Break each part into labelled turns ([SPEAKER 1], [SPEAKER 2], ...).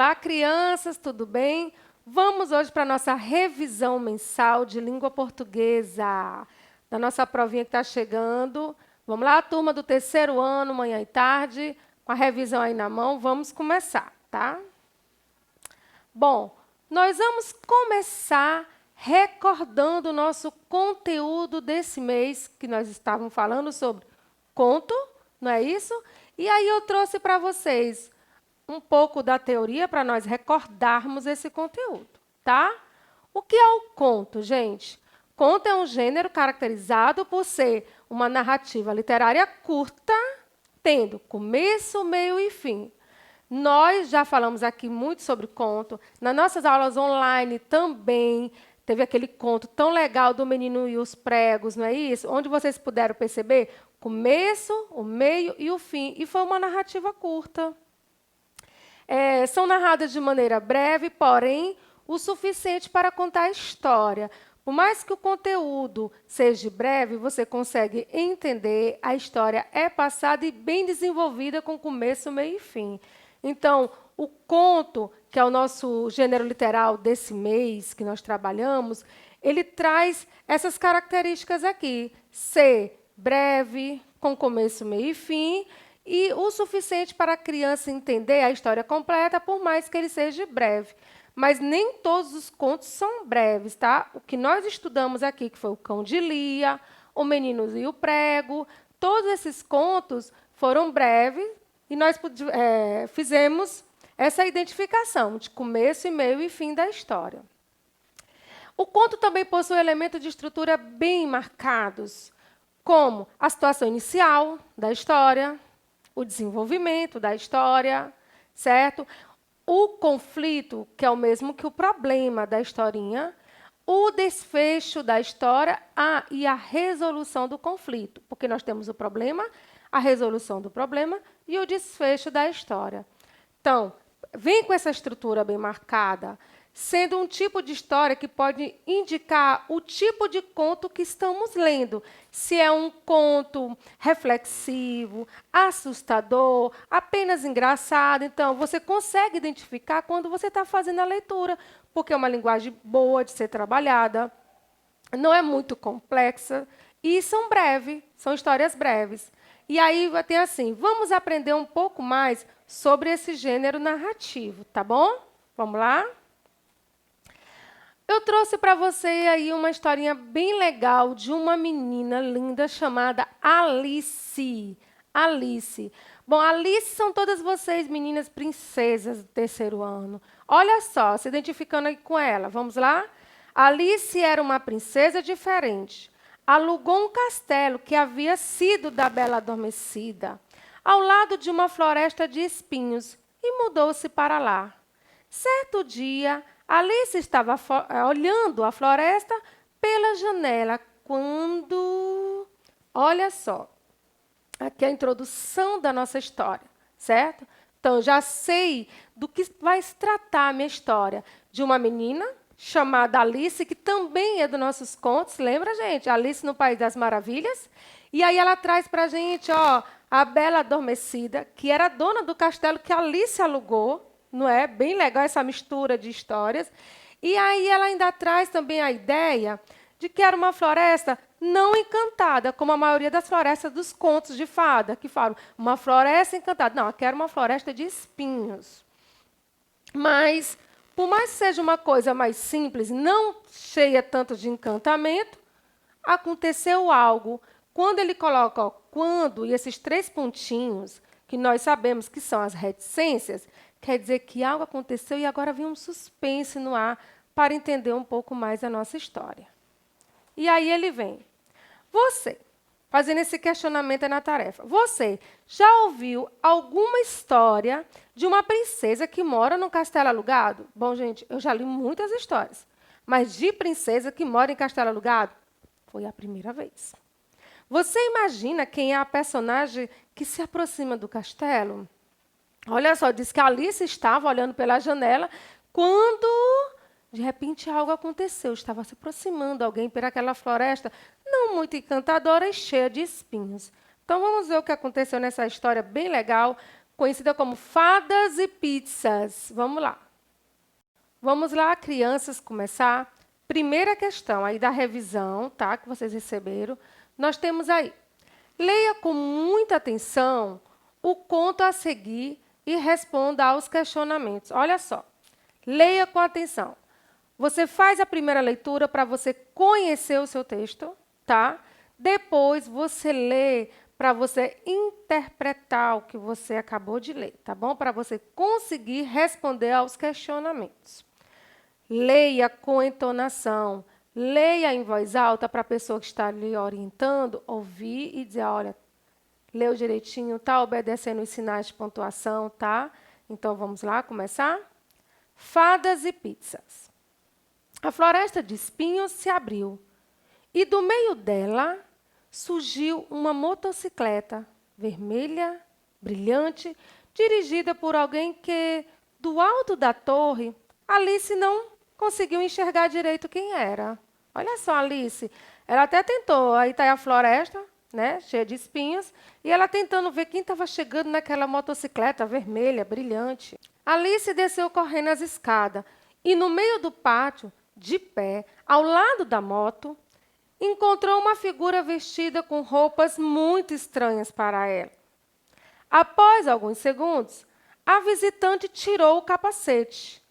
[SPEAKER 1] Olá, crianças, tudo bem? Vamos hoje para a nossa revisão mensal de língua portuguesa, da nossa provinha que está chegando. Vamos lá, turma do terceiro ano, manhã e tarde, com a revisão aí na mão, vamos começar, tá? Bom, nós vamos começar recordando o nosso conteúdo desse mês, que nós estávamos falando sobre conto, não é isso? E aí eu trouxe para vocês um pouco da teoria para nós recordarmos esse conteúdo, tá? O que é o conto, gente? Conto é um gênero caracterizado por ser uma narrativa literária curta, tendo começo, meio e fim. Nós já falamos aqui muito sobre conto. Nas nossas aulas online também teve aquele conto tão legal do Menino e os Pregos, não é isso? Onde vocês puderam perceber começo, o meio e o fim. E foi uma narrativa curta. São narradas de maneira breve, porém, o suficiente para contar a história. Por mais que o conteúdo seja breve, você consegue entender, a história é passada e bem desenvolvida com começo, meio e fim. Então, o conto, que é o nosso gênero literal desse mês que nós trabalhamos, ele traz essas características aqui. Ser breve, com começo, meio e fim, e o suficiente para a criança entender a história completa, por mais que ele seja breve. Mas nem todos os contos são breves, tá? O que nós estudamos aqui, que foi o Cão de Lia, o Menino e o Prego, todos esses contos foram breves e nós fizemos essa identificação de começo, meio e fim da história. O conto também possui elementos de estrutura bem marcados, como a situação inicial da história, o desenvolvimento da história, certo? O conflito, que é o mesmo que o problema da historinha, o desfecho da história e a resolução do conflito, porque nós temos o problema, a resolução do problema e o desfecho da história. Então, vem com essa estrutura bem marcada, sendo um tipo de história que pode indicar o tipo de conto que estamos lendo. Se é um conto reflexivo, assustador, apenas engraçado. Então, você consegue identificar quando você está fazendo a leitura, porque é uma linguagem boa de ser trabalhada, não é muito complexa e são breves, são histórias breves. E aí vai ter assim, vamos aprender um pouco mais sobre esse gênero narrativo, tá bom? Vamos lá? Eu trouxe para você aí uma historinha bem legal de uma menina linda chamada Alice. Alice. Bom, Alice são todas vocês, meninas princesas do terceiro ano. Olha só, se identificando aí com ela. Vamos lá? Alice era uma princesa diferente. Alugou um castelo que havia sido da Bela Adormecida, ao lado de uma floresta de espinhos, e mudou-se para lá. Certo dia, Alice estava olhando a floresta pela janela quando... Olha só, aqui é a introdução da nossa história, certo? Então, já sei do que vai se tratar a minha história. De uma menina chamada Alice, que também é dos nossos contos, lembra, gente? Alice no País das Maravilhas. E aí ela traz para a gente, ó, a Bela Adormecida, que era dona do castelo que Alice alugou. Não é? Bem legal essa mistura de histórias. E aí ela ainda traz também a ideia de que era uma floresta não encantada, como a maioria das florestas dos contos de fada, que falam uma floresta encantada. Não, aqui era uma floresta de espinhos. Mas, por mais que seja uma coisa mais simples, não cheia tanto de encantamento, aconteceu algo. Quando ele coloca quando e esses 3 pontinhos, que nós sabemos que são as reticências, quer dizer que algo aconteceu e agora vem um suspense no ar para entender um pouco mais a nossa história. E aí ele vem. Você, fazendo esse questionamento na tarefa, você já ouviu alguma história de uma princesa que mora num castelo alugado? Bom, gente, eu já li muitas histórias, mas de princesa que mora em castelo alugado foi a primeira vez. Você imagina quem é a personagem que se aproxima do castelo? Olha só, diz que Alice estava olhando pela janela quando, de repente, algo aconteceu. Estava se aproximando alguém por aquela floresta não muito encantadora e cheia de espinhos. Então, vamos ver o que aconteceu nessa história bem legal, conhecida como fadas e pizzas. Vamos lá. Vamos lá, crianças, começar. Primeira questão aí da revisão, tá? Que vocês receberam. Nós temos aí. Leia com muita atenção o conto a seguir e responda aos questionamentos. Olha só. Leia com atenção. Você faz a primeira leitura para você conhecer o seu texto, tá? Depois você lê para você interpretar o que você acabou de ler, tá bom? Para você conseguir responder aos questionamentos. Leia com entonação. Leia em voz alta para a pessoa que está lhe orientando ouvir e dizer, olha, leu direitinho, está obedecendo os sinais de pontuação, tá? Então, vamos lá começar? Fadas e pizzas. A floresta de espinhos se abriu e do meio dela surgiu uma motocicleta vermelha, brilhante, dirigida por alguém que, do alto da torre, Alice não conseguiu enxergar direito quem era. Olha só, Alice, ela até tentou, aí está a floresta, né, cheia de espinhos, e ela tentando ver quem estava chegando naquela motocicleta vermelha, brilhante. Alice desceu correndo as escadas e, no meio do pátio, de pé, ao lado da moto, encontrou uma figura vestida com roupas muito estranhas para ela. Após alguns segundos, a visitante tirou o capacete,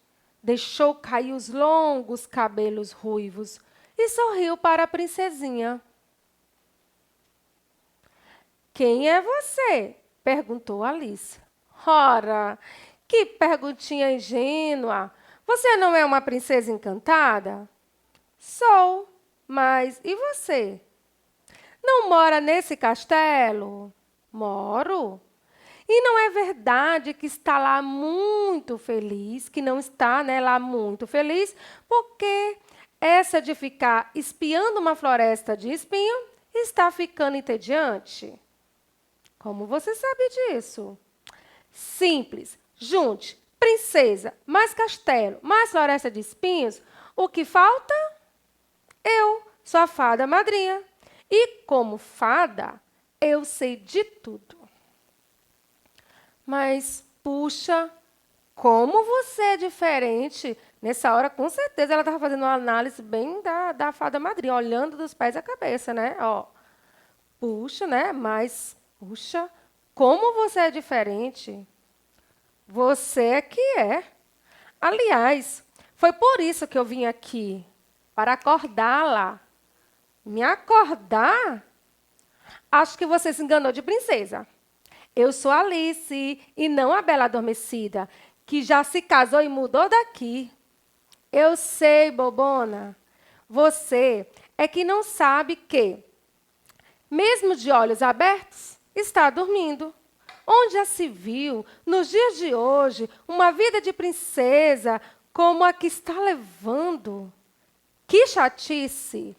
[SPEAKER 1] deixou cair os longos cabelos ruivos e sorriu para a princesinha. Quem é você? Perguntou Alice. Ora, que perguntinha ingênua! Você não é uma princesa encantada? Sou, mas e você? Não mora nesse castelo? Moro. E não é verdade que está lá muito feliz, que não está, né, lá muito feliz, porque essa de ficar espiando uma floresta de espinho está ficando entediante? Como você sabe disso? Simples. Junte princesa, mais castelo, mais floresta de espinhos. O que falta? Eu sou a fada madrinha. E como fada, eu sei de tudo. Mas, puxa, como você é diferente. Nessa hora, com certeza, ela estava fazendo uma análise bem da fada madrinha, olhando dos pés à cabeça, né? Ó, puxa, né? Mas, puxa, como você é diferente. Você é que é. Aliás, foi por isso que eu vim aqui, para acordá-la. Me acordar? Acho que você se enganou de princesa. Eu sou Alice, e não a Bela Adormecida, que já se casou e mudou daqui. Eu sei, bobona. Você é que não sabe que, mesmo de olhos abertos, está dormindo. Onde já se viu, nos dias de hoje, uma vida de princesa como a que está levando? Que chatice!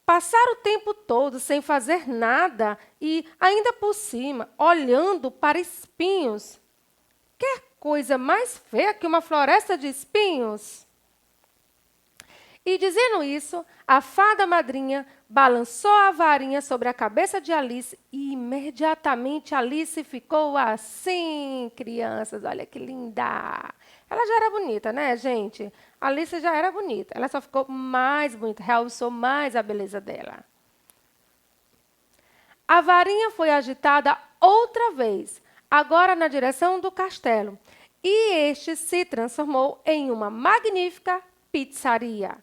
[SPEAKER 1] Passar o tempo todo sem fazer nada e, ainda por cima, olhando para espinhos. Quer coisa mais feia que uma floresta de espinhos? E, dizendo isso, a fada madrinha balançou a varinha sobre a cabeça de Alice e, imediatamente, Alice ficou assim, crianças. Olha que linda! Ela já era bonita, né, gente? Alice já era bonita. Ela só ficou mais bonita, realçou mais a beleza dela. A varinha foi agitada outra vez, agora na direção do castelo, e este se transformou em uma magnífica pizzaria.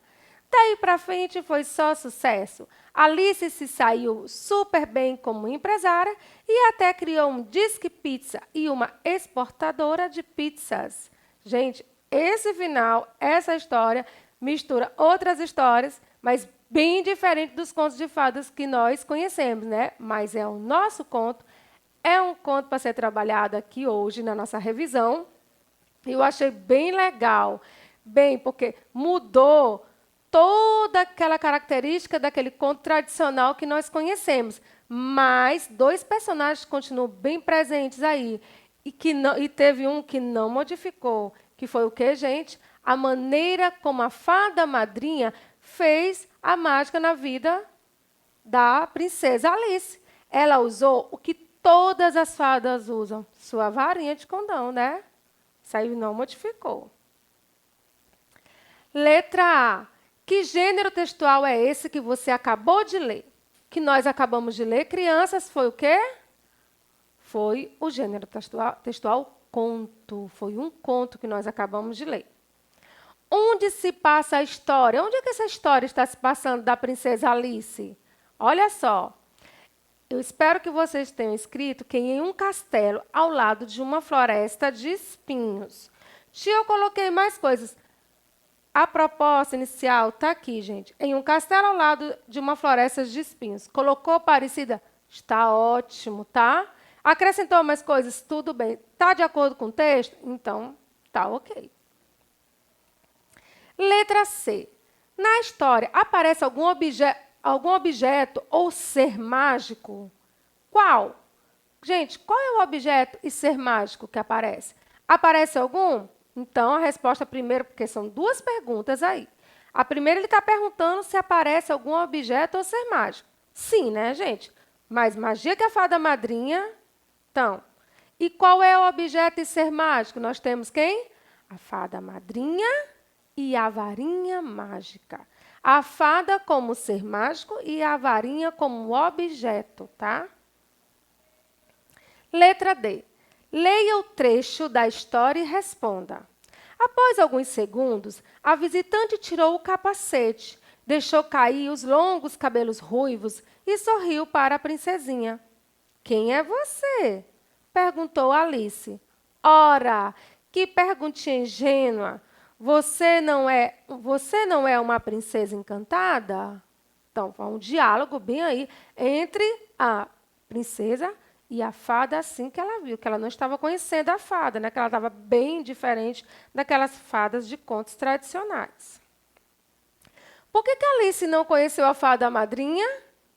[SPEAKER 1] Daí para frente foi só sucesso. Alice se saiu super bem como empresária e até criou um Disque Pizza e uma exportadora de pizzas. Gente, esse final, essa história, mistura outras histórias, mas bem diferente dos contos de fadas que nós conhecemos, né? Mas é o nosso conto, é um conto para ser trabalhado aqui hoje na nossa revisão. E eu achei bem legal, bem, porque mudou toda aquela característica daquele conto tradicional que nós conhecemos. Mas dois personagens continuam bem presentes aí. E teve um que não modificou, que foi o quê, gente? A maneira como a fada madrinha fez a mágica na vida da princesa Alice. Ela usou o que todas as fadas usam? Sua varinha de condão, né? Isso aí não modificou. Letra A. Que gênero textual é esse que você acabou de ler? Que nós acabamos de ler, crianças, foi o quê? Foi o gênero textual conto. Foi um conto que nós acabamos de ler. Onde se passa a história? Onde é que essa história está se passando da princesa Alice? Olha só. Eu espero que vocês tenham escrito que em um castelo ao lado de uma floresta de espinhos. Tia, eu coloquei mais coisas. A proposta inicial está aqui, gente. Em um castelo ao lado de uma floresta de espinhos. Colocou parecida? Está ótimo, tá? Acrescentou mais coisas? Tudo bem. Está de acordo com o texto? Então, tá ok. Letra C. Na história, aparece algum objeto ou ser mágico? Qual? Gente, qual é o objeto e ser mágico que aparece? Aparece algum? Então, a resposta primeiro, porque são duas perguntas aí. A primeira, ele está perguntando se aparece algum objeto ou ser mágico. Sim, né, gente? Mais magia que a fada madrinha. Então, e qual é o objeto e ser mágico? Nós temos quem? A fada madrinha e a varinha mágica. A fada como ser mágico e a varinha como objeto, tá? Letra D. Leia o trecho da história e responda. Após alguns segundos, a visitante tirou o capacete, deixou cair os longos cabelos ruivos e sorriu para a princesinha. Quem é você? Perguntou Alice. Ora, que perguntinha ingênua! Você não é uma princesa encantada? Então, foi um diálogo bem aí entre a princesa e a fada, assim que ela viu, que ela não estava conhecendo a fada, né? Que ela estava bem diferente daquelas fadas de contos tradicionais. Por que a Alice não conheceu a fada madrinha?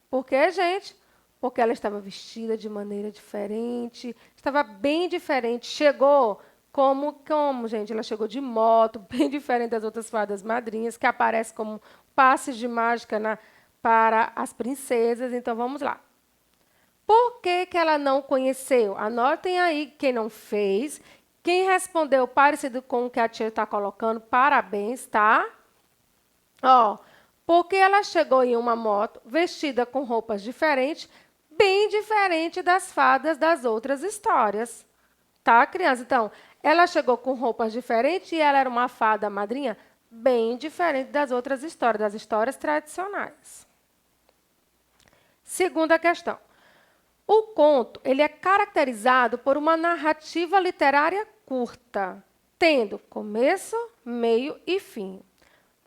[SPEAKER 1] Por quê, gente? Porque ela estava vestida de maneira diferente, estava bem diferente. Chegou como, gente? Ela chegou de moto, bem diferente das outras fadas madrinhas, que aparecem como passes de mágica para as princesas. Então, vamos lá. Por que ela não conheceu? Anotem aí quem não fez. Quem respondeu parecido com o que a tia está colocando, parabéns, tá? Ó, porque ela chegou em uma moto vestida com roupas diferentes, bem diferente das fadas das outras histórias. Tá, criança? Então, ela chegou com roupas diferentes e ela era uma fada madrinha bem diferente das outras histórias, das histórias tradicionais. Segunda questão. O conto ele é caracterizado por uma narrativa literária curta, tendo começo, meio e fim.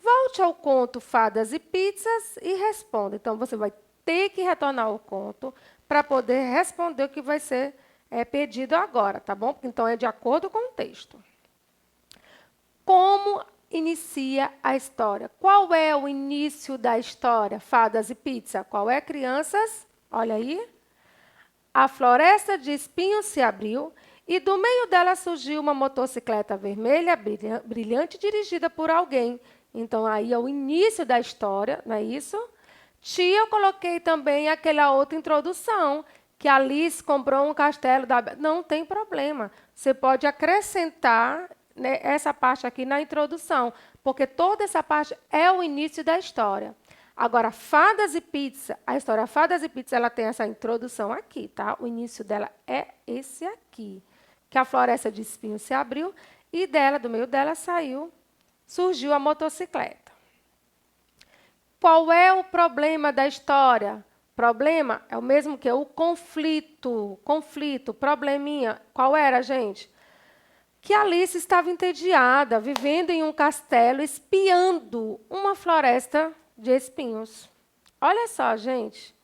[SPEAKER 1] Volte ao conto Fadas e Pizzas e responda. Então, você vai ter que retornar ao conto para poder responder o que vai ser pedido agora, tá bom? Então, é de acordo com o texto. Como inicia a história? Qual é o início da história, Fadas e Pizza? Qual é, crianças? Olha aí. A floresta de espinhos se abriu e do meio dela surgiu uma motocicleta vermelha, brilhante, dirigida por alguém. Então, aí é o início da história, não é isso? Tia, eu coloquei também aquela outra introdução, que Alice comprou um castelo da... Não tem problema. Você pode acrescentar, né, essa parte aqui na introdução, porque toda essa parte é o início da história. Agora, Fadas e Pizza, a história Fadas e Pizza, ela tem essa introdução aqui, tá? O início dela é esse aqui, que a floresta de espinhos se abriu e do meio dela surgiu a motocicleta. Qual é o problema da história? Problema é o mesmo que o conflito, probleminha. Qual era, gente? Que Alice estava entediada, vivendo em um castelo, espiando uma floresta de espinhos. Olha só, gente.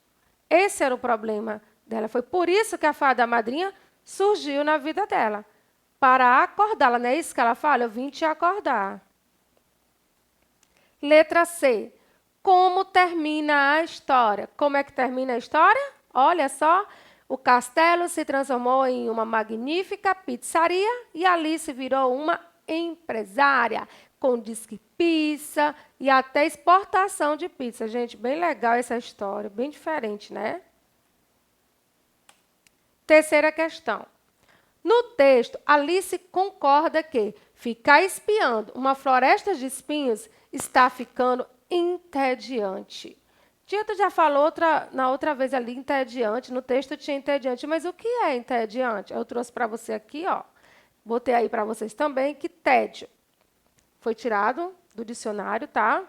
[SPEAKER 1] Esse era o problema dela. Foi por isso que a fada madrinha surgiu na vida dela. Para acordá-la. Não é isso que ela fala? Eu vim te acordar. Letra C. Como termina a história? Como é que termina a história? Olha só. O castelo se transformou em uma magnífica pizzaria e Alice virou uma empresária, com disque pizza e até exportação de pizza. Gente, bem legal essa história, bem diferente, né? Terceira questão. No texto, Alice concorda que ficar espiando uma floresta de espinhos está ficando entediante. Tito já falou na outra vez ali, entediante. No texto tinha entediante. Mas o que é entediante? Eu trouxe para você aqui, ó. Botei aí para vocês também, que tédio. Foi tirado do dicionário, tá?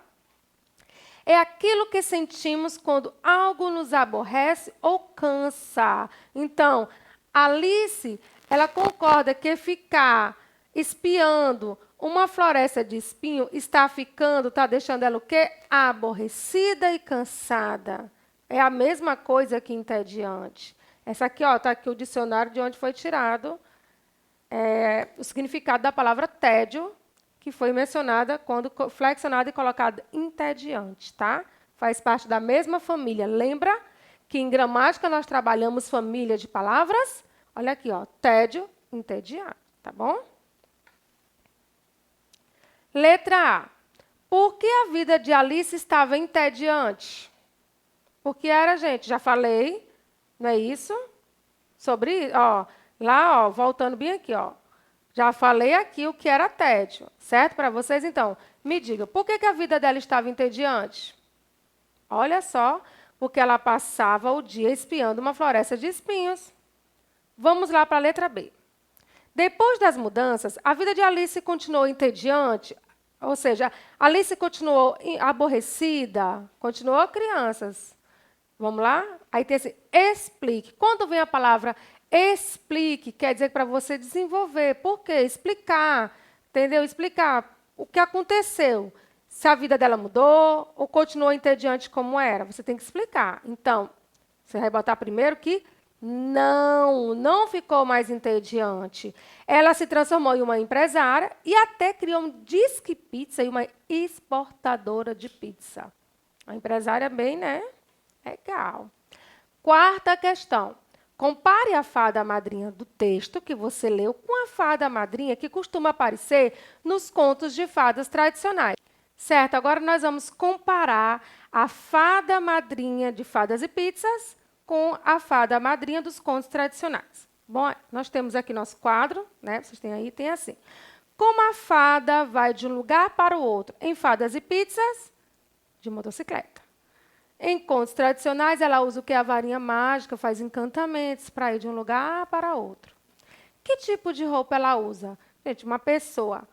[SPEAKER 1] É aquilo que sentimos quando algo nos aborrece ou cansa. Então, Alice, ela concorda que ficar espiando uma floresta de espinho está deixando ela o quê? Aborrecida e cansada. É a mesma coisa que entediante. Essa aqui, ó, tá aqui o dicionário de onde foi tirado o significado da palavra tédio, que foi mencionada quando flexionada e colocada entediante, tá? Faz parte da mesma família. Lembra que em gramática nós trabalhamos família de palavras? Olha aqui, ó, tédio, entediante, tá bom? Letra A. Por que a vida de Alice estava entediante? Porque era, gente, já falei, não é isso? Sobre, ó, lá, ó, voltando bem aqui, ó. Já falei aqui o que era tédio, certo? Para vocês, então, me diga, por que a vida dela estava entediante? Olha só, porque ela passava o dia espiando uma floresta de espinhos. Vamos lá para a letra B. Depois das mudanças, a vida de Alice continuou entediante, ou seja, Alice continuou aborrecida, continuou crianças. Vamos lá? Aí tem esse explique. Quando vem a palavra explique, quer dizer para você desenvolver. Por quê? Explicar. Entendeu? Explicar o que aconteceu. Se a vida dela mudou ou continuou entediante como era. Você tem que explicar. Então, você vai botar primeiro que não ficou mais entediante. Ela se transformou em uma empresária e até criou um disque pizza e uma exportadora de pizza. A empresária bem, né? Legal. Quarta questão. Compare a fada madrinha do texto que você leu com a fada madrinha que costuma aparecer nos contos de fadas tradicionais. Certo? Agora nós vamos comparar a fada madrinha de Fadas e Pizzas com a fada madrinha dos contos tradicionais. Bom, nós temos aqui nosso quadro, né? Vocês têm aí, tem assim. Como a fada vai de um lugar para o outro em Fadas e Pizzas? De motocicleta. Em contos tradicionais, ela usa o que? A varinha mágica, faz encantamentos para ir de um lugar para outro. Que tipo de roupa ela usa? Gente, uma pessoa,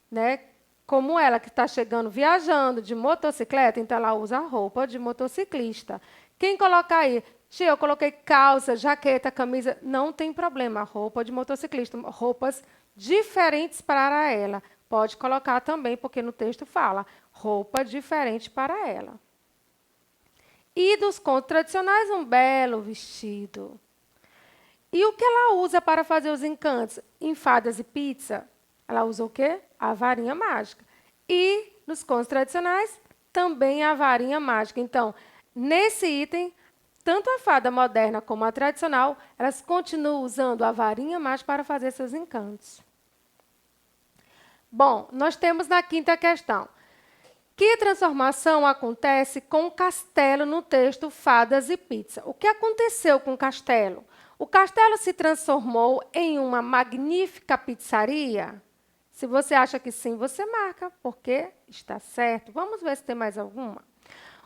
[SPEAKER 1] né, como ela, que está chegando viajando de motocicleta, então ela usa roupa de motociclista. Quem coloca aí? Tia, eu coloquei calça, jaqueta, camisa, não tem problema, roupa de motociclista, roupas diferentes para ela. Pode colocar também, porque no texto fala, roupa diferente para ela. E dos contos tradicionais, um belo vestido. E o que ela usa para fazer os encantos? Em Fadas e Pizza, ela usa o quê? A varinha mágica. E nos contos tradicionais, também a varinha mágica. Então, nesse item, tanto a fada moderna como a tradicional, elas continuam usando a varinha mágica para fazer seus encantos. Bom, nós temos na quinta questão. Que transformação acontece com o castelo no texto Fadas e Pizza? O que aconteceu com o castelo? O castelo se transformou em uma magnífica pizzaria? Se você acha que sim, você marca, porque está certo. Vamos ver se tem mais alguma.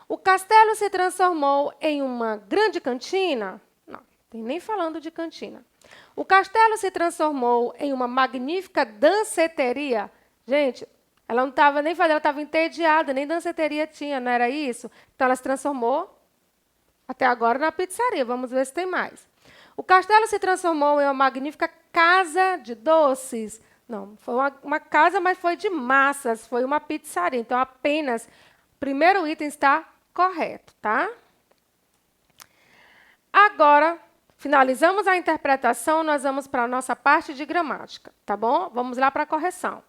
[SPEAKER 1] O castelo se transformou em uma grande cantina? Não, tem nem falando de cantina. O castelo se transformou em uma magnífica danceteria? Gente, ela não estava nem fazendo, ela estava entediada, nem danceteria tinha, não era isso? Então, ela se transformou, até agora, na pizzaria. Vamos ver se tem mais. O castelo se transformou em uma magnífica casa de doces? Não, foi uma casa, mas foi de massas, foi uma pizzaria. Então, apenas o primeiro item está correto, tá? Agora, finalizamos a interpretação, nós vamos para a nossa parte de gramática, tá bom? Vamos lá para a correção.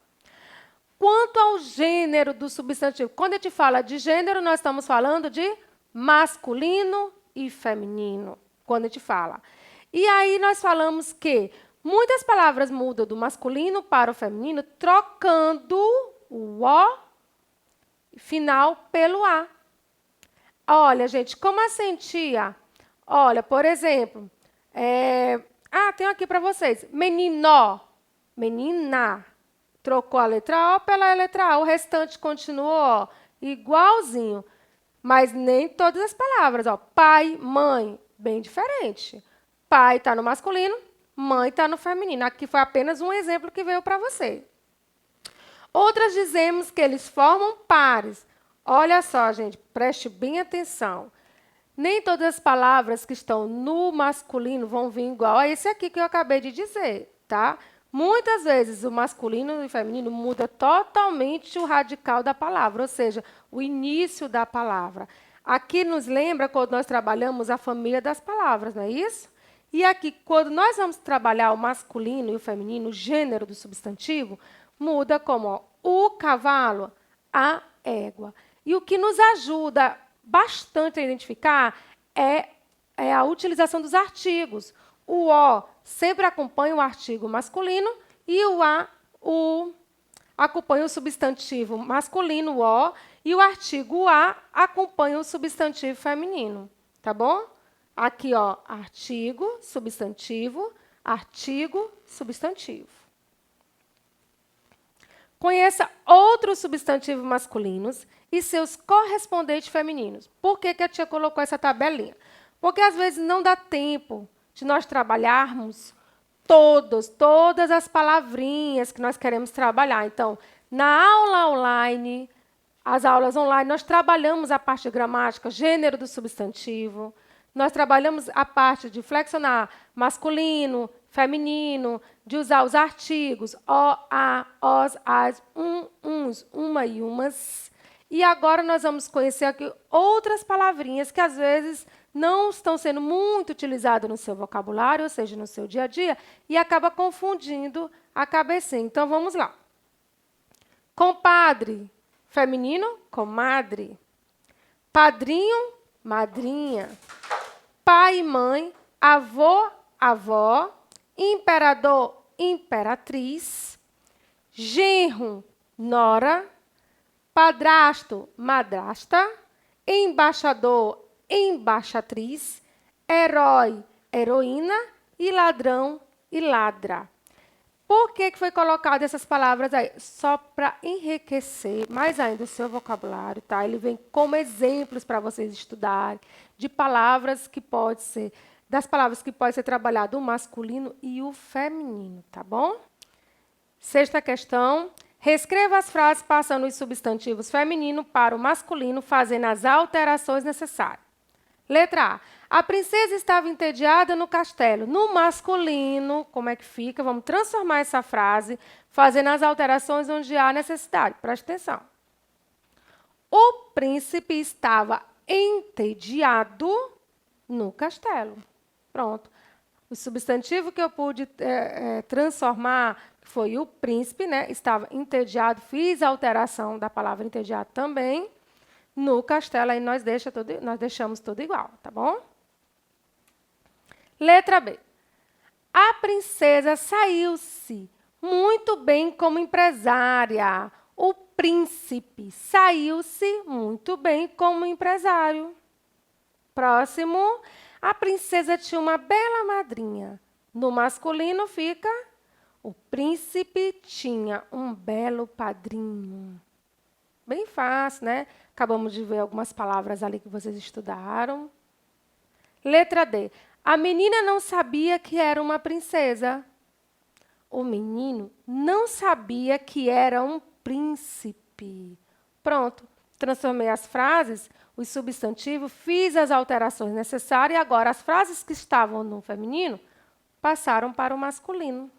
[SPEAKER 1] Quanto ao gênero do substantivo, quando a gente fala de gênero, nós estamos falando de masculino e feminino, quando a gente fala. E aí nós falamos que muitas palavras mudam do masculino para o feminino, trocando o O final pelo A. Olha, gente, como assim, tia? Olha, por exemplo, Ah, tenho aqui para vocês. Menino, menina. Trocou a letra O pela letra A. O restante continuou igualzinho. Mas nem todas as palavras. Ó. Pai, mãe, bem diferente. Pai está no masculino, mãe está no feminino. Aqui foi apenas um exemplo que veio para você. Outras dizemos que eles formam pares. Olha só, gente, preste bem atenção. Nem todas as palavras que estão no masculino vão vir igual a esse aqui que eu acabei de dizer, tá? Muitas vezes o masculino e o feminino muda totalmente o radical da palavra, ou seja, o início da palavra. Aqui nos lembra quando nós trabalhamos a família das palavras, não é isso? E aqui, quando nós vamos trabalhar o masculino e o feminino, o gênero do substantivo, muda como ó, o cavalo, a égua. E o que nos ajuda bastante a identificar é a utilização dos artigos. O O sempre acompanha o artigo masculino e o A acompanha o substantivo masculino, o O, e o artigo A acompanha o substantivo feminino. Tá bom? Aqui, ó, artigo, substantivo, artigo, substantivo. Conheça outros substantivos masculinos e seus correspondentes femininos. Por que a tia colocou essa tabelinha? Porque, às vezes, não dá tempo de nós trabalharmos todas as palavrinhas que nós queremos trabalhar. Então, na aula online, as aulas online, nós trabalhamos a parte de gramática, gênero do substantivo, nós trabalhamos a parte de flexionar masculino, feminino, de usar os artigos, o, a, os, as, uns, uma e umas. E agora nós vamos conhecer aqui outras palavrinhas que, às vezes, não estão sendo muito utilizadas no seu vocabulário, ou seja, no seu dia a dia, e acaba confundindo a cabecinha. Então, vamos lá. Compadre, feminino, comadre. Padrinho, madrinha. Pai e mãe, avô, avó. Imperador, imperatriz. Genro, nora. Padrasto, madrasta. Embaixador, embaixatriz. Herói, heroína. E ladrão e ladra. Por que foi colocado essas palavras aí? Só para enriquecer mais ainda o seu vocabulário, tá? Ele vem como exemplos para vocês estudarem de palavras que pode ser, das palavras que pode ser trabalhado o masculino e o feminino, tá bom? Sexta questão. Reescreva as frases passando os substantivos feminino para o masculino, fazendo as alterações necessárias. Letra A. A princesa estava entediada no castelo. No masculino, como é que fica? Vamos transformar essa frase, fazendo as alterações onde há necessidade. Preste atenção. O príncipe estava entediado no castelo. Pronto. O substantivo que eu pude transformar foi o príncipe, né? Estava entediado. Fiz a alteração da palavra entediado também. No castelo, aí nós deixamos tudo igual, tá bom? Letra B. A princesa saiu-se muito bem como empresária. O príncipe saiu-se muito bem como empresário. Próximo. A princesa tinha uma bela madrinha. No masculino fica: o príncipe tinha um belo padrinho. Bem fácil, né? Acabamos de ver algumas palavras ali que vocês estudaram. Letra D. A menina não sabia que era uma princesa. O menino não sabia que era um príncipe. Pronto. Transformei as frases, os substantivos, fiz as alterações necessárias e agora as frases que estavam no feminino passaram para o masculino.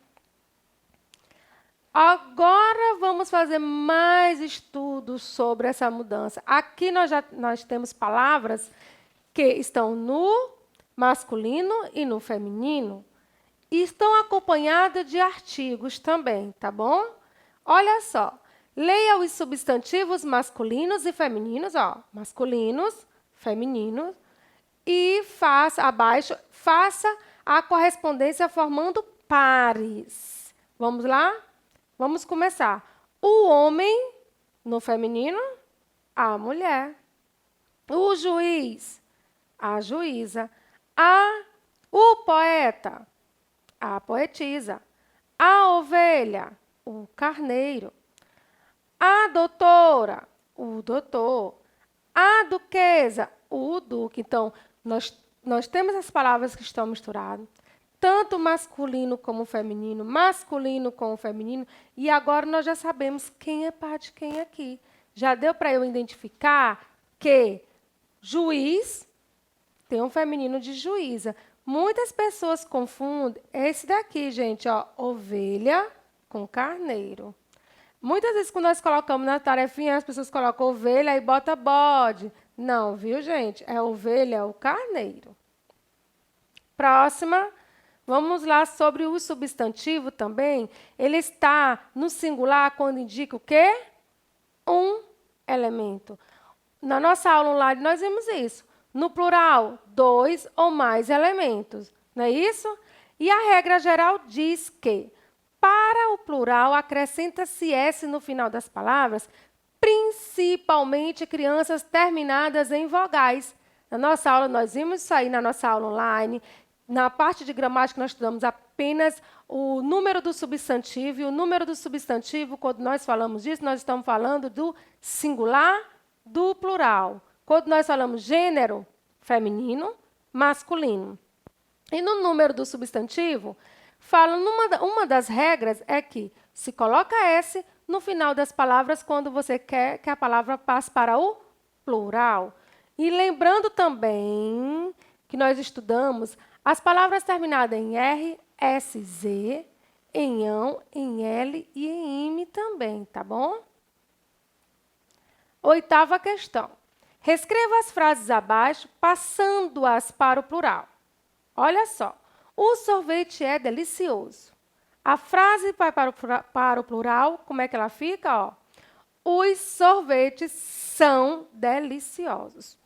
[SPEAKER 1] Agora vamos fazer mais estudos sobre essa mudança. Aqui nós temos palavras que estão no masculino e no feminino e estão acompanhadas de artigos também, tá bom? Olha só, leia os substantivos masculinos e femininos, ó, masculinos, femininos, e faça a correspondência formando pares. Vamos lá? Vamos começar. O homem, no feminino, a mulher. O juiz, a juíza. O poeta, A poetisa. A ovelha, o carneiro. A doutora, o doutor. A duquesa, o duque. Então, nós temos as palavras que estão misturadas, tanto masculino como feminino, masculino como feminino, e agora nós já sabemos quem é par de quem aqui. Já deu para eu identificar que juiz tem um feminino de juíza. Muitas pessoas confundem esse daqui, gente, ó, ovelha com carneiro. Muitas vezes, quando nós colocamos na tarefinha, as pessoas colocam ovelha e bota bode. Não, viu, gente? É ovelha, é o carneiro. Próxima. Vamos lá sobre o substantivo também. Ele está no singular quando indica o quê? Um elemento. Na nossa aula online, nós vimos isso. No plural, 2 ou mais elementos. Não é isso? E a regra geral diz que, para o plural, acrescenta-se S no final das palavras, principalmente crianças terminadas em vogais. Na nossa aula, nós vimos isso aí na nossa aula online. Na parte de gramática, nós estudamos apenas o número do substantivo. E o número do substantivo, quando nós falamos disso, nós estamos falando do singular, do plural. Quando nós falamos gênero, feminino, masculino. E no número do substantivo, uma das regras é que se coloca S no final das palavras quando você quer que a palavra passe para o plural. E lembrando também que nós estudamos as palavras terminadas em R, S, Z, em ão, em L e em IME também, tá bom? Oitava questão. Reescreva as frases abaixo, passando-as para o plural. Olha só. O sorvete é delicioso. A frase vai para o plural, como é que ela fica? Ó. Os sorvetes são deliciosos.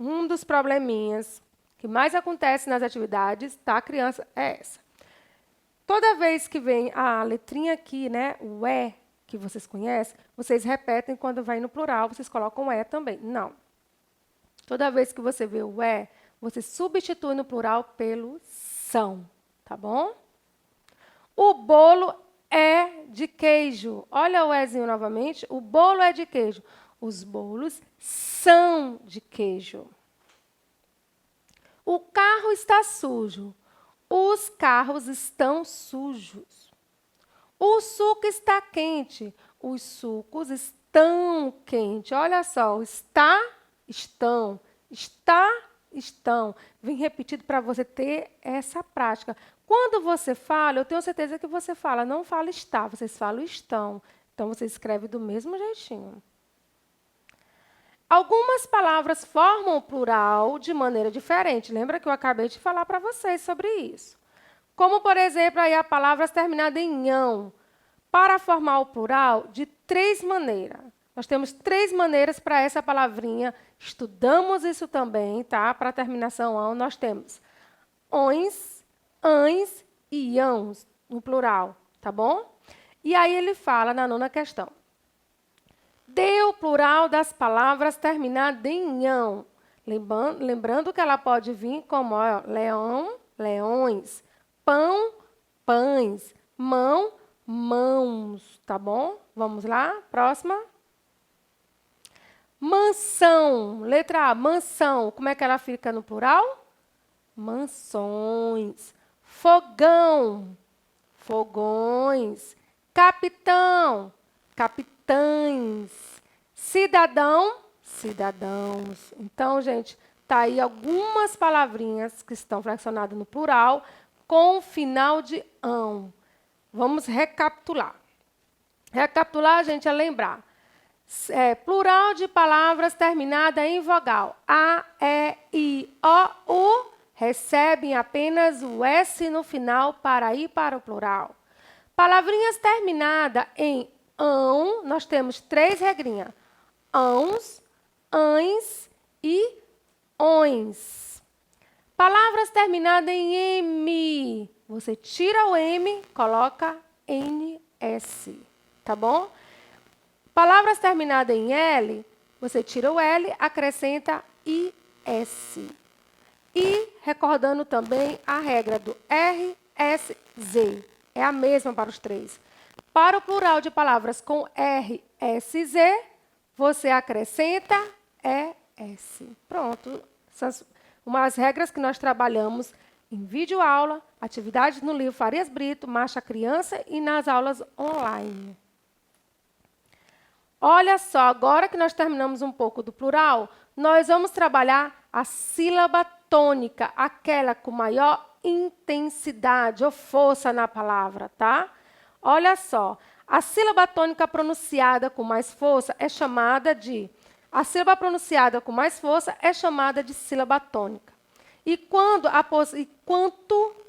[SPEAKER 1] Um dos probleminhas que mais acontece nas atividades da criança é essa. Toda vez que vem a letrinha aqui, né, o E, que vocês conhecem, vocês repetem quando vai no plural, vocês colocam E também. Não. Toda vez que você vê o E, você substitui no plural pelo são, tá bom? O bolo é de queijo. Olha o Ezinho novamente. O bolo é de queijo. Os bolos são de queijo. O carro está sujo. Os carros estão sujos. O suco está quente. Os sucos estão quentes. Olha só, está, estão. Está, estão. Vem repetido para você ter essa prática. Quando você fala, eu tenho certeza que você fala, não fala está, vocês falam estão. Então, você escreve do mesmo jeitinho. Algumas palavras formam o plural de maneira diferente. Lembra que eu acabei de falar para vocês sobre isso. Como, por exemplo, aí a palavra terminada em ão. Para formar o plural, de 3 maneiras. Nós temos 3 maneiras para essa palavrinha. Estudamos isso também, tá? Para a terminação ão, nós temos ões, ães e ãos, no plural, tá bom? E aí ele fala na 9ª questão. Dê o plural das palavras terminadas em ão. Lembrando que ela pode vir como ó, leão, leões, pão, pães, mão, mãos, tá bom? Vamos lá, próxima. Mansão, letra A, mansão. Como é que ela fica no plural? Mansões. Fogão, fogões. Capitão, capitães. Cidadão, cidadãos. Então, gente, tá aí algumas palavrinhas que estão fracionadas no plural com final de ão. Vamos recapitular. Recapitular, gente, é lembrar. Plural de palavras terminadas em vogal. A, E, I, O, U recebem apenas o S no final para ir para o plural. Palavrinhas terminadas em ão, nós temos 3 regrinhas. Ãos, ães e ões. Palavras terminadas em M. Você tira o M, coloca NS. Tá bom? Palavras terminadas em L, você tira o L, acrescenta IS. E recordando também a regra do R, S, Z. É a mesma para os três. Para o plural de palavras com R, S, Z, você acrescenta ES. Pronto. Essas umas regras que nós trabalhamos em videoaula, atividades no livro Farias Brito, Marcha Criança e nas aulas online. Olha só, agora que nós terminamos um pouco do plural, nós vamos trabalhar a sílaba tônica, aquela com maior intensidade ou força na palavra, tá? Olha só, a sílaba tônica pronunciada com mais força é chamada de... A sílaba pronunciada com mais força é chamada de sílaba tônica. E quanto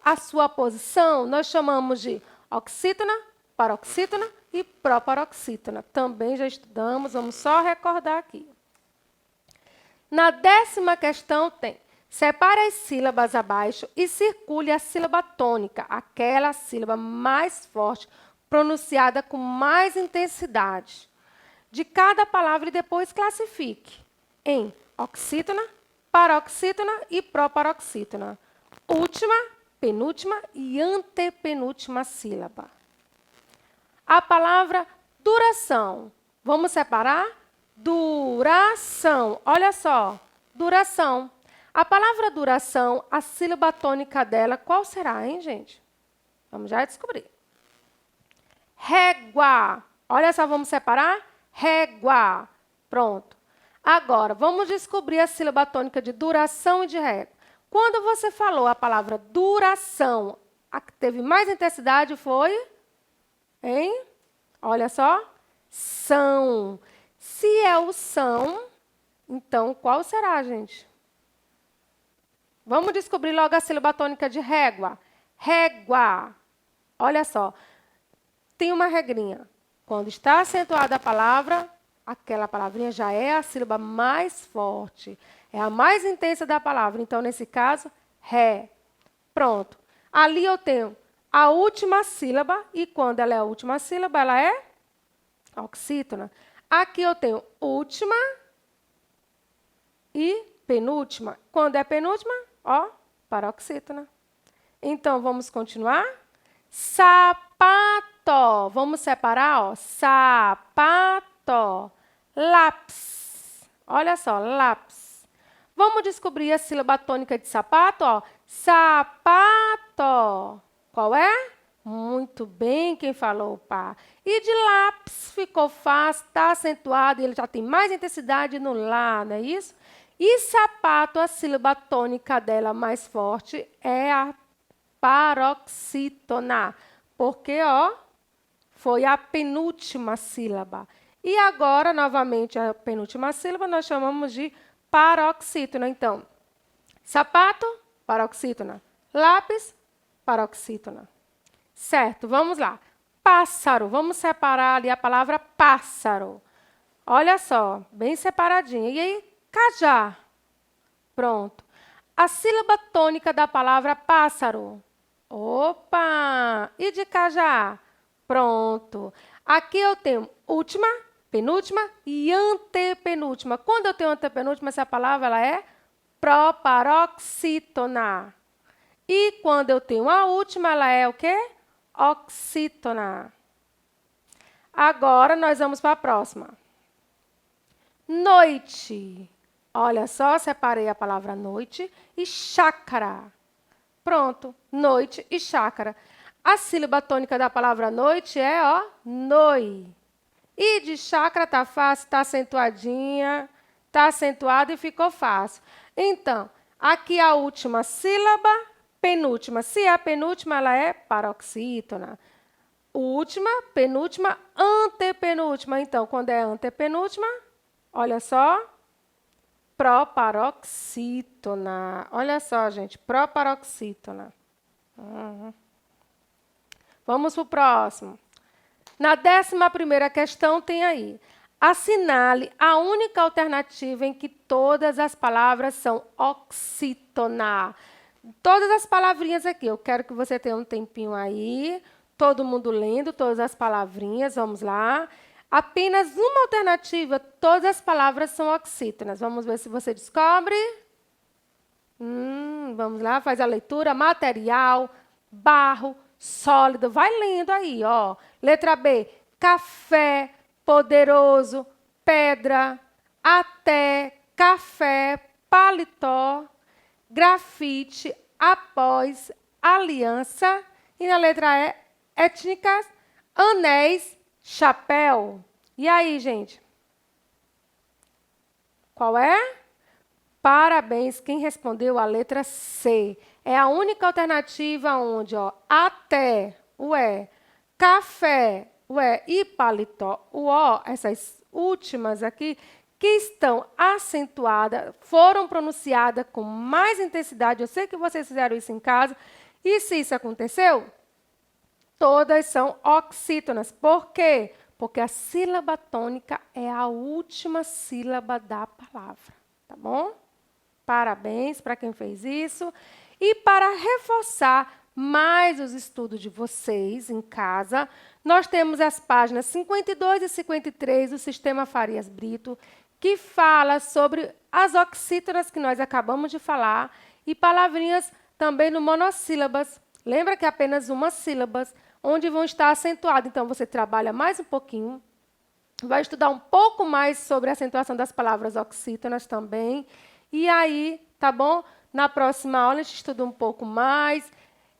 [SPEAKER 1] à sua posição, nós chamamos de oxítona, paroxítona e proparoxítona. Também já estudamos, vamos só recordar aqui. Na 10ª questão tem: separe as sílabas abaixo e circule a sílaba tônica, aquela sílaba mais forte, pronunciada com mais intensidade, de cada palavra e depois classifique em oxítona, paroxítona e proparoxítona. Última, penúltima e antepenúltima sílaba. A palavra duração. Vamos separar? Duração. Olha só. Duração. A palavra duração, a sílaba tônica dela, qual será, hein, gente? Vamos já descobrir. Régua. Olha só, vamos separar? Régua. Pronto. Agora, vamos descobrir a sílaba tônica de duração e de régua. Quando você falou a palavra duração, a que teve mais intensidade foi... Hein? Olha só. São. Se é o são, então qual será, gente? Vamos descobrir logo a sílaba tônica de régua. Régua. Olha só. Tem uma regrinha. Quando está acentuada a palavra, aquela palavrinha já é a sílaba mais forte. É a mais intensa da palavra. Então, nesse caso, ré. Pronto. Ali eu tenho a última sílaba, e quando ela é a última sílaba, ela é oxítona. Aqui eu tenho última e penúltima. Quando é penúltima, ó, paroxítona. Então, vamos continuar? Sapato. Vamos separar, ó. Sapato. Lápis. Olha só, lápis. Vamos descobrir a sílaba tônica de sapato, ó. Sapato. Qual é? Muito bem, quem falou, pá. E de lápis ficou fácil, está acentuado, ele já tem mais intensidade no lá, não é isso? E sapato, a sílaba tônica dela mais forte é a paroxítona, porque, ó, foi a penúltima sílaba. E agora, novamente, a penúltima sílaba nós chamamos de paroxítona. Então, sapato, paroxítona. Lápis, paroxítona. Certo, vamos lá. Pássaro, vamos separar ali a palavra pássaro. Olha só, bem separadinha. E aí, cajá. Pronto. A sílaba tônica da palavra pássaro. Opa! E de cajá? Pronto. Aqui eu tenho última, penúltima e antepenúltima. Quando eu tenho antepenúltima, essa palavra ela é proparoxítona. E quando eu tenho a última, ela é o quê? Oxítona. Agora, nós vamos para a próxima. Noite. Olha só, separei a palavra noite e chácara. Pronto, noite e chácara. A sílaba tônica da palavra noite é, ó, noi. E de chácara tá fácil, tá acentuadinha, tá acentuada e ficou fácil. Então, aqui a última sílaba, penúltima. Se é a penúltima, ela é paroxítona. Última, penúltima, antepenúltima. Então, quando é antepenúltima, olha só, proparoxítona. Olha só, gente, proparoxítona. Vamos para o próximo. Na 11ª questão tem aí. Assinale a única alternativa em que todas as palavras são oxítona. Todas as palavrinhas aqui. Eu quero que você tenha um tempinho aí. Todo mundo lendo todas as palavrinhas. Vamos lá. Apenas uma alternativa, todas as palavras são oxítonas. Vamos ver se você descobre. Vamos lá, faz a leitura. Material, barro, sólido. Vai lendo aí, ó. Letra B, café, poderoso, pedra, até, café, paletó, grafite, após, aliança. E na letra E, étnicas, anéis, chapéu. E aí, gente? Qual é? Parabéns, quem respondeu a letra C. É a única alternativa onde, ó, até, o E, café, o E e paletó, o O, essas últimas aqui, que estão acentuadas, foram pronunciadas com mais intensidade. Eu sei que vocês fizeram isso em casa. E se isso aconteceu, todas são oxítonas. Por quê? Porque a sílaba tônica é a última sílaba da palavra. Tá bom? Parabéns para quem fez isso. E para reforçar mais os estudos de vocês em casa, nós temos as páginas 52 e 53 do Sistema Farias Brito, que fala sobre as oxítonas que nós acabamos de falar e palavrinhas também no monossílabas. Lembra que é apenas uma sílaba, onde vão estar acentuadas. Então, você trabalha mais um pouquinho, vai estudar um pouco mais sobre a acentuação das palavras oxítonas também. E aí, tá bom? Na próxima aula a gente estuda um pouco mais.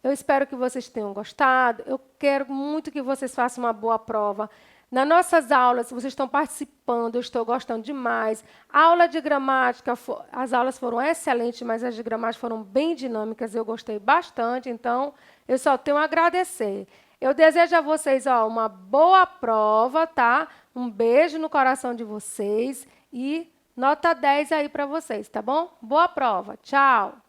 [SPEAKER 1] Eu espero que vocês tenham gostado. Eu quero muito que vocês façam uma boa prova. Nas nossas aulas, vocês estão participando, eu estou gostando demais. A aula de gramática, as aulas foram excelentes, mas as de gramática foram bem dinâmicas, eu gostei bastante, então eu só tenho a agradecer. Eu desejo a vocês, ó, uma boa prova, tá? Um beijo no coração de vocês e nota 10 aí para vocês, tá bom? Boa prova. Tchau!